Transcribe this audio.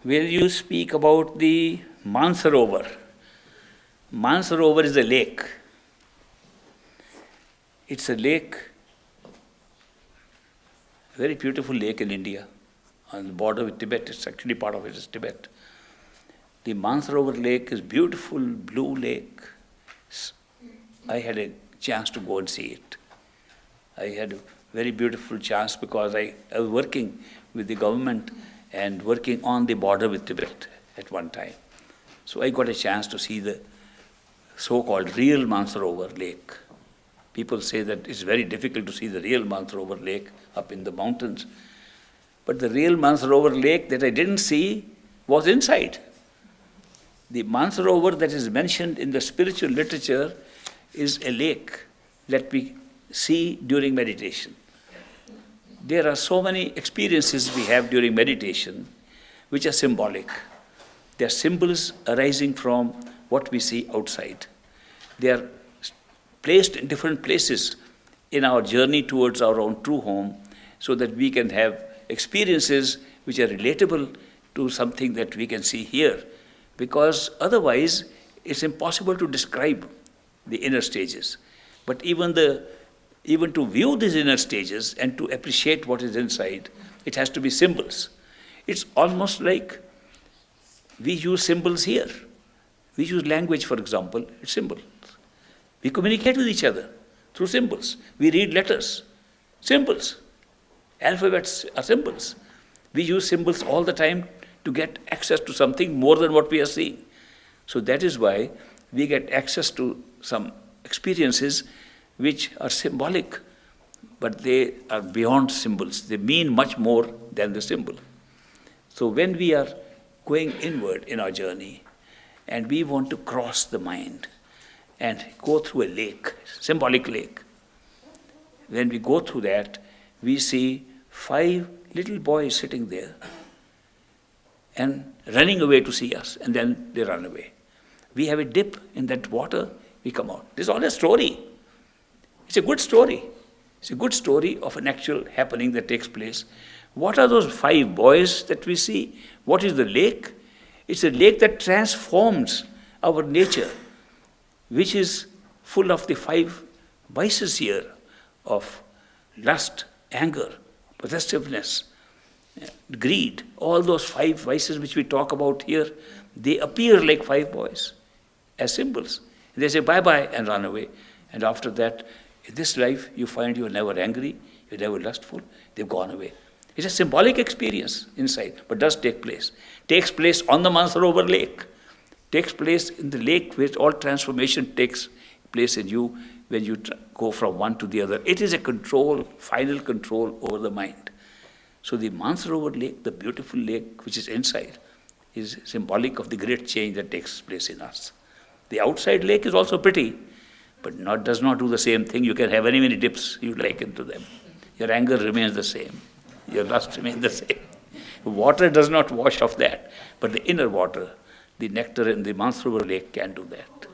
Will you speak about the Maansarovar? Maansarovar is a lake. It's a lake, very beautiful lake in India, on the border with Tibet. It's actually part of it is Tibet. The Maansarovar lake is beautiful blue lake. I had a chance to go and see it. I had a very beautiful chance because I was working with the government and working on the border with Tibet at one time. So I got a chance to see the so-called real Maansarovar lake. People say that it's very difficult to see the real Maansarovar lake up in the mountains. But the real Maansarovar lake that I didn't see was inside. The Maansarovar that is mentioned in the spiritual literature is a lake that we see during meditation. There are so many experiences we have during meditation which are symbolic. They are symbols arising from what we see outside. They are placed in different places in our journey towards our own true home so that we can have experiences which are relatable to something that we can see here. Because otherwise, it's impossible to describe the inner stages. But even to view these inner stages and to appreciate what is inside, it has to be symbols. It's almost like we use symbols here. We use language, for example, it's symbols. We communicate with each other through symbols. We read letters, symbols. Alphabets are symbols. We use symbols all the time to get access to something more than what we are seeing. So that is why we get access to some experiences which are symbolic, but they are beyond symbols. They mean much more than the symbol. So when we are going inward in our journey and we want to cross the mind and go through a lake, symbolic lake, when we go through that, we see 5 little boys sitting there and running away to see us, and then they run away. We have a dip in that water, we come out. This is all a story. It's a good story. It's a good story of an actual happening that takes place. What are those 5 boys that we see? What is the lake? It's a lake that transforms our nature, which is full of the 5 vices here of lust, anger, possessiveness, greed. All those 5 vices which we talk about here, they appear like 5 boys as symbols. They say bye-bye and run away. And after that, in this life, you find you're never angry, you're never lustful, they've gone away. It's a symbolic experience inside, but does take place. Takes place on the Maansarovar lake. Takes place in the lake where all transformation takes place in you when you go from one to the other. It is a control, final control over the mind. So the Maansarovar lake, the beautiful lake which is inside, is symbolic of the great change that takes place in us. The outside lake is also pretty, but does not do the same thing. You can have any many dips you like into them. Your anger remains the same. Your lust remains the same. Water does not wash off that, but the inner water, the nectar in the Maansarovar lake can do that.